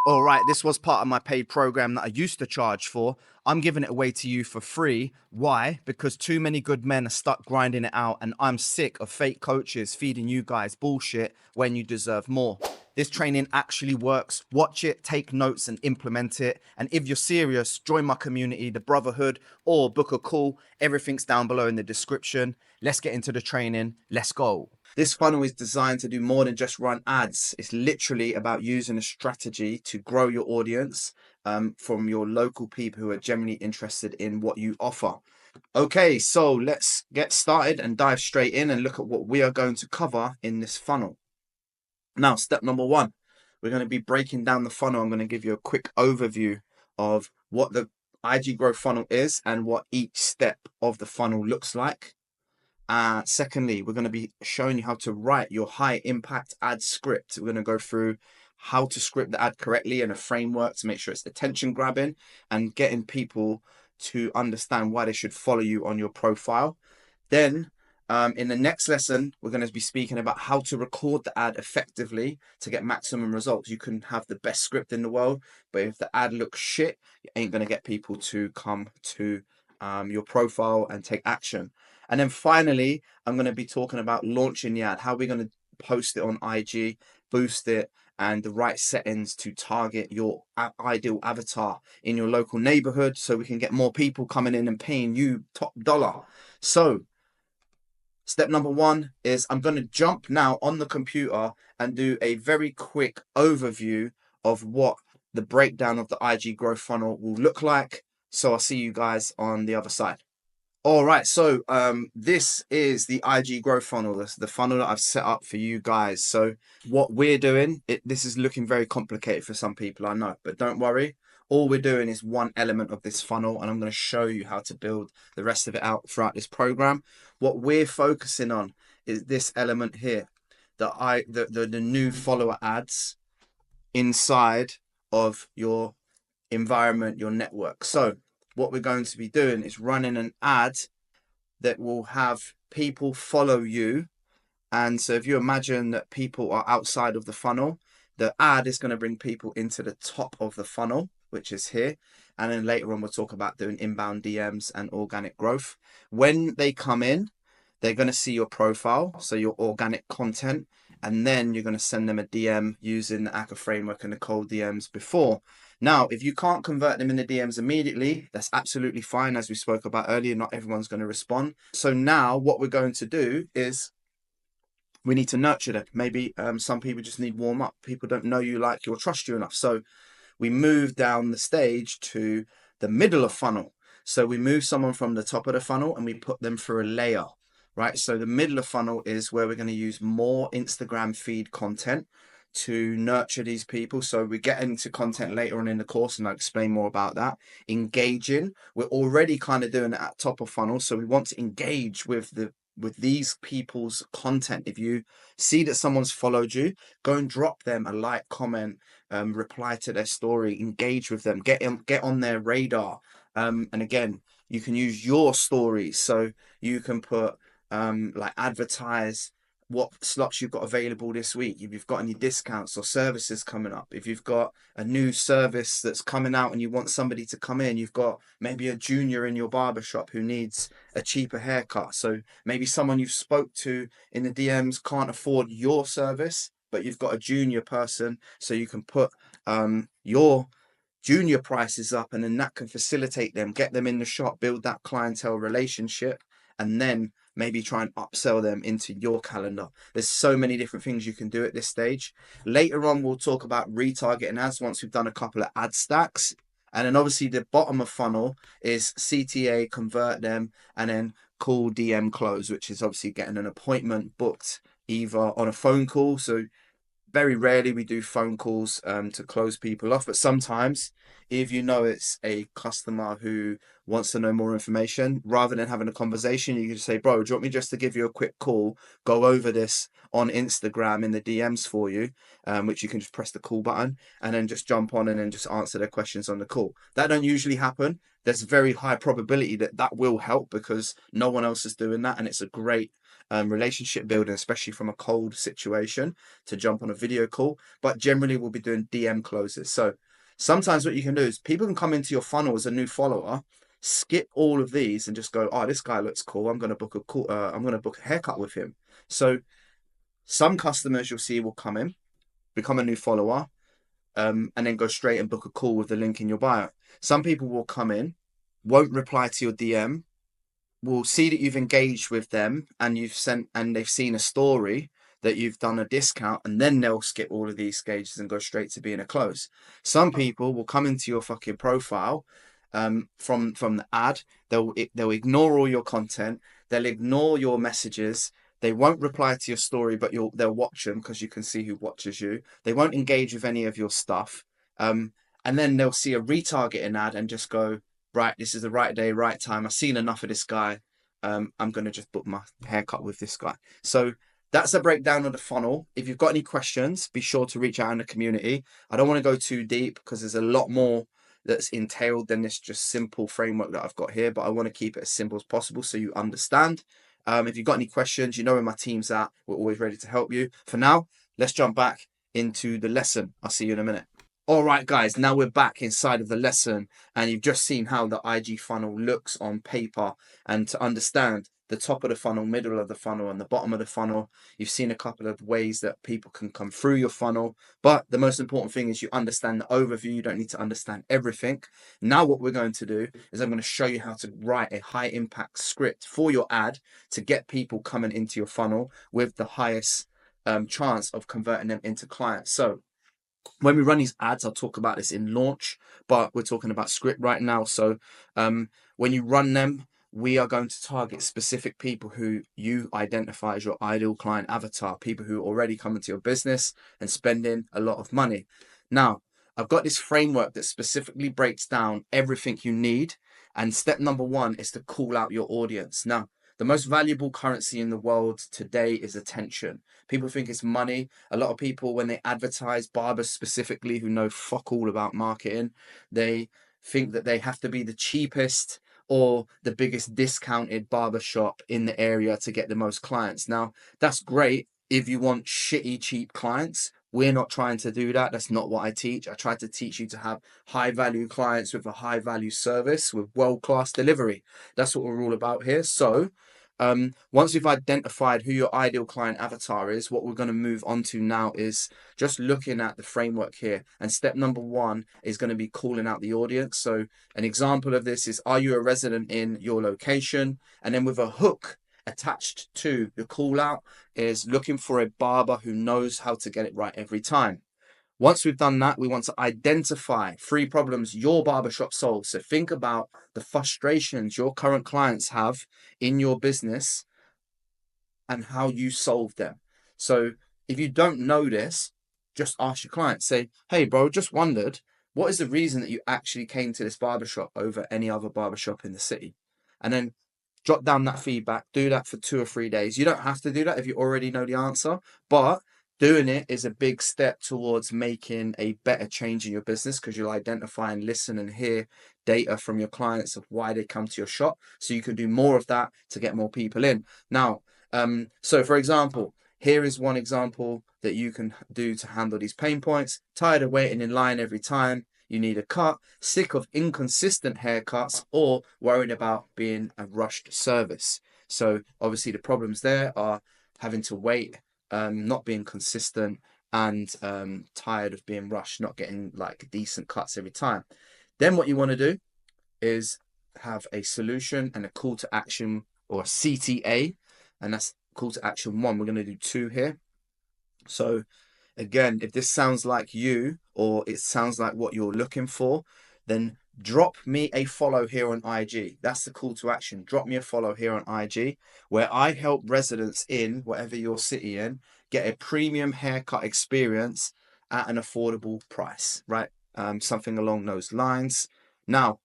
All right, this was part of my paid program that I used to charge for. I'm giving it away to you for free. Why? Because too many good men are stuck grinding it out, and I'm sick of fake coaches feeding you guys bullshit when you deserve more. This training actually works. Watch it, take notes, and implement it. And if you're serious, join my community, the Brotherhood, or book a call. Everything's down below in the description. Let's get into the training. Let's go. This funnel is designed to do more than just run ads. It's literally about using a strategy to grow your audience from your local people who are generally interested in what you offer. Okay, so let's get started and dive straight in and look at what we are going to cover in this funnel. Now, step number one, we're going to be breaking down the funnel. I'm going to give you a quick overview of what the IG growth funnel is and what each step of the funnel looks like. Secondly, we're going to be showing you how to write your high impact ad script. We're going to go through how to script the ad correctly and a framework to make sure it's attention grabbing and getting people to understand why they should follow you on your profile. Then in the next lesson, we're going to be speaking about how to record the ad effectively to get maximum results. You can have the best script in the world, but if the ad looks shit, you ain't going to get people to come to your profile and take action. And then finally, I'm going to be talking about launching the ad, how we're going to post it on IG, boost it, and the right settings to target your ideal avatar in your local neighborhood so we can get more people coming in and paying you top dollar. So step number one is I'm going to jump now on the computer and do a very quick overview of what the breakdown of the IG growth funnel will look like. So I'll see you guys on the other side. All right, so this is the IG growth funnel. This is the funnel that I've set up for you guys. So what we're doing, this is looking very complicated for some people, I know, but don't worry. All we're doing is one element of this funnel, and I'm going to show you how to build the rest of it out throughout this program. What we're focusing on is this element here, the new follower ads inside of your environment, your network. So what we're going to be doing is running an ad that will have people follow you. And so if you imagine that people are outside of the funnel, the ad is going to bring people into the top of the funnel, which is here. And then later on, we'll talk about doing inbound DMs and organic growth. When they come in, they're going to see your profile, so your organic content, and then you're going to send them a DM using the ACA framework and the cold DMs before. Now, if you can't convert them in the DMs immediately, that's absolutely fine. As we spoke about earlier, not everyone's going to respond. So now what we're going to do is we need to nurture them. Maybe some people just need warm up. People don't know you, like you, or trust you enough. So we move down the stage to the middle of funnel. So we move someone from the top of the funnel and we put them through a layer, right? So the middle of funnel is where we're going to use more Instagram feed content to nurture these people. So we get into content later on in the course and I'll explain more about that. Engaging, we're already kind of doing it at top of funnel. So we want to engage with these people's content. If you see that someone's followed you, go and drop them a like, comment, reply to their story, engage with them, get on their radar. And again, you can use your stories. So you can put like advertise what slots you've got available this week, if you've got any discounts or services coming up, if you've got a new service that's coming out and you want somebody to come in, you've got maybe a junior in your barbershop who needs a cheaper haircut. So maybe someone you've spoke to in the DMs can't afford your service, but you've got a junior person, so you can put your junior prices up, and then that can facilitate them, get them in the shop, build that clientele relationship, and then maybe try and upsell them into your calendar. There's so many different things you can do at this stage. Later on, we'll talk about retargeting ads once we've done a couple of ad stacks. And then obviously the bottom of funnel is CTA, convert them, and then call, DM, close, which is obviously getting an appointment booked either on a phone call. So very rarely we do phone calls to close people off, but sometimes if you know it's a customer who wants to know more information, rather than having a conversation, you can say, bro, do you want me just to give you a quick call, go over this on Instagram in the DMs for you, which you can just press the call button and then just jump on and then just answer their questions on the call. That don't usually happen. There's a very high probability that that will help because no one else is doing that, and it's a great relationship building, especially from a cold situation, to jump on a video call. But generally, we'll be doing DM closes. So sometimes what you can do is people can come into your funnel as a new follower, skip all of these, and just go, "Oh, this guy looks cool. I'm going to book a call. I'm going to book a haircut with him." So some customers you'll see will come in, become a new follower, and then go straight and book a call with the link in your bio. Some people will come in, won't reply to your DM, will see that you've engaged with them and they've seen a story that you've done a discount, and then they'll skip all of these stages and go straight to being a close. Some people will come into your fucking profile from the ad. They'll ignore all your content. They'll ignore your messages. They won't reply to your story, but they'll watch them because you can see who watches you. They won't engage with any of your stuff. And then they'll see a retargeting ad and just go, right, this is the right day, right time. I've seen enough of this guy. I'm going to just book my haircut with this guy. So that's a breakdown of the funnel. If you've got any questions, be sure to reach out in the community. I don't want to go too deep because there's a lot more that's entailed than this just simple framework that I've got here, but I want to keep it as simple as possible so you understand. If you've got any questions, you know where my team's at. We're always ready to help you. For now, let's jump back into the lesson. I'll see you in a minute. All right, guys, now we're back inside of the lesson, and you've just seen how the IG funnel looks on paper. And to understand the top of the funnel, middle of the funnel, and the bottom of the funnel, you've seen a couple of ways that people can come through your funnel. But the most important thing is you understand the overview. You don't need to understand everything. Now what we're going to do is I'm going to show you how to write a high impact script for your ad to get people coming into your funnel with the highest chance of converting them into clients. So when we run these ads, I'll talk about this in launch, but we're talking about script right now. So when you run them, we are going to target specific people who you identify as your ideal client avatar, people who already come into your business and spending a lot of money. Now, I've got this framework that specifically breaks down everything you need. And step number one is to call out your audience. Now, the most valuable currency in the world today is attention. People think it's money. A lot of people, when they advertise, barbers specifically, who know fuck all about marketing, they think that they have to be the cheapest or the biggest discounted barbershop in the area to get the most clients. Now, that's great if you want shitty, cheap clients. We're not trying to do that. That's not what I teach. I try to teach you to have high value clients with a high value service with world-class delivery. That's what we're all about here. So once you've identified who your ideal client avatar is, what we're going to move on to now is just looking at the framework here. And step number one is going to be calling out the audience. So an example of this is, are you a resident in your location? And then with a hook attached to the call out is looking for a barber who knows how to get it right every time. Once we've done that, we want to identify 3 problems your barbershop solves. So think about the frustrations your current clients have in your business and how you solve them. So if you don't know this, just ask your client. Say, hey, bro, just wondered, what is the reason that you actually came to this barbershop over any other barbershop in the city? And then jot down that feedback. Do that for 2 or 3 days. You don't have to do that if you already know the answer, but doing it is a big step towards making a better change in your business, because you'll identify and listen and hear data from your clients of why they come to your shop. So you can do more of that to get more people in. Now, so for example, here is one example that you can do to handle these pain points. Tired of waiting in line every time you need a cut, sick of inconsistent haircuts, or worried about being a rushed service. So obviously the problems there are having to wait, not being consistent, and tired of being rushed, not getting like decent cuts every time. Then what you want to do is have a solution and a call to action, or a CTA, and that's call to action 1. We're going to do 2 here. So again, if this sounds like you, or it sounds like what you're looking for, then drop me a follow here on IG. That's the call to action. Drop me a follow here on IG, where I help residents in whatever your city in get a premium haircut experience at an affordable price, right? Something along those lines. Now,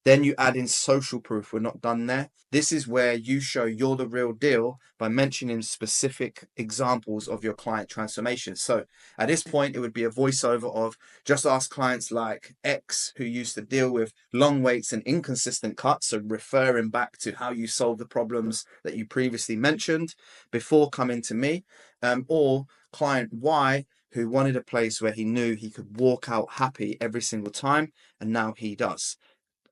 Then you add in social proof. We're not done there. This is where you show you're the real deal by mentioning specific examples of your client transformation. So at this point, it would be a voiceover of just ask clients like X who used to deal with long waits and inconsistent cuts. So referring back to how you solve the problems that you previously mentioned before coming to me, or client Y who wanted a place where he knew he could walk out happy every single time, and now he does.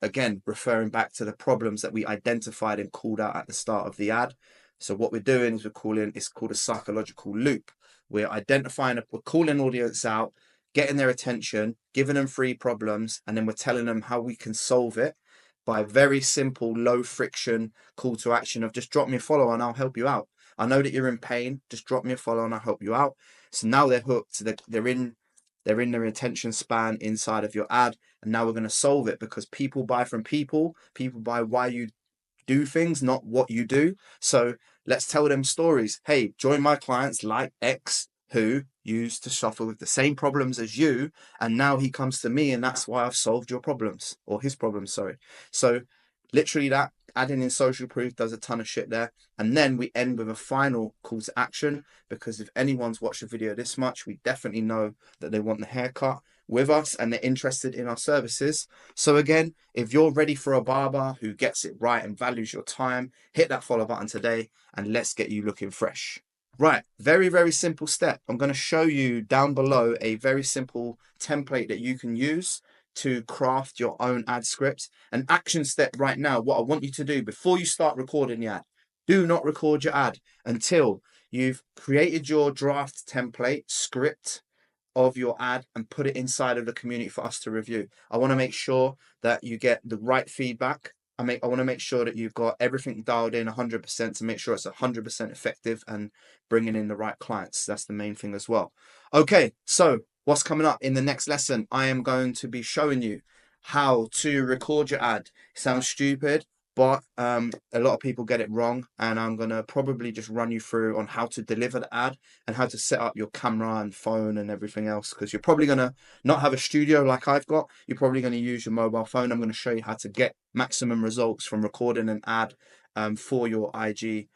Again, referring back to the problems that we identified and called out at the start of the ad. So what we're doing is it's called a psychological loop. We're we're calling audience out, getting their attention, giving them free problems, and then we're telling them how we can solve it by a very simple, low friction call to action of just drop me a follow and I'll help you out. I know that you're in pain, just drop me a follow and I'll help you out. So now they're hooked, they're in their attention span inside of your ad. And now we're going to solve it because people buy from people buy why you do things, not what you do. So let's tell them stories. Hey, join my clients like X who used to suffer with the same problems as you, and now he comes to me and that's why I've solved your problems, or his problems, sorry. So literally that adding in social proof does a ton of shit there. And then we end with a final call to action, because if anyone's watched a video this much, we definitely know that they want the haircut with us and they're interested in our services. So again, if you're ready for a barber who gets it right and values your time, hit that follow button today and let's get you looking fresh. Right, very, very simple step. I'm going to show you down below a very simple template that you can use to craft your own ad script. An action step right now, what I want you to do before you start recording the ad, do not record your ad until you've created your draft template script of your ad and put it inside of the community for us to review. I want to make sure that you get the right feedback. I want to make sure that you've got everything dialed in 100% to make sure it's 100% effective and bringing in the right clients. That's the main thing as well. Okay, so what's coming up in the next lesson? I am going to be showing you how to record your ad. It sounds stupid, but a lot of people get it wrong, and I'm going to probably just run you through on how to deliver the ad and how to set up your camera and phone and everything else, because you're probably going to not have a studio like I've got. You're probably going to use your mobile phone. I'm going to show you how to get maximum results from recording an ad for your IG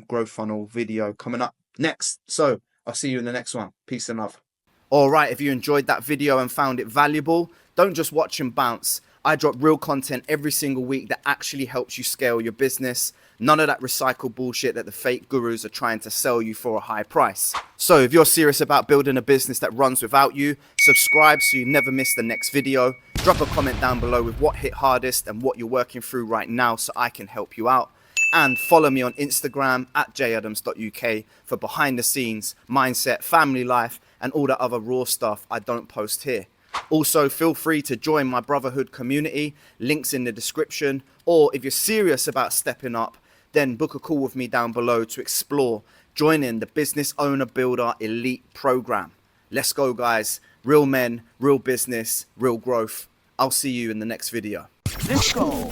growth funnel video coming up next. So I'll see you in the next one. Peace and love. All right, if you enjoyed that video and found it valuable, don't just watch and bounce. I drop real content every single week that actually helps you scale your business. None of that recycled bullshit that the fake gurus are trying to sell you for a high price. So if you're serious about building a business that runs without you, subscribe so you never miss the next video. Drop a comment down below with what hit hardest and what you're working through right now so I can help you out. And follow me on Instagram at jadams.uk for behind the scenes, mindset, family life, and all the other raw stuff I don't post here. Also, feel free to join my brotherhood community, links in the description, or if you're serious about stepping up, then book a call with me down below to explore joining the Business Owner Builder Elite Program. Let's go, guys. Real men, real business, real growth. I'll see you in the next video. Let's go.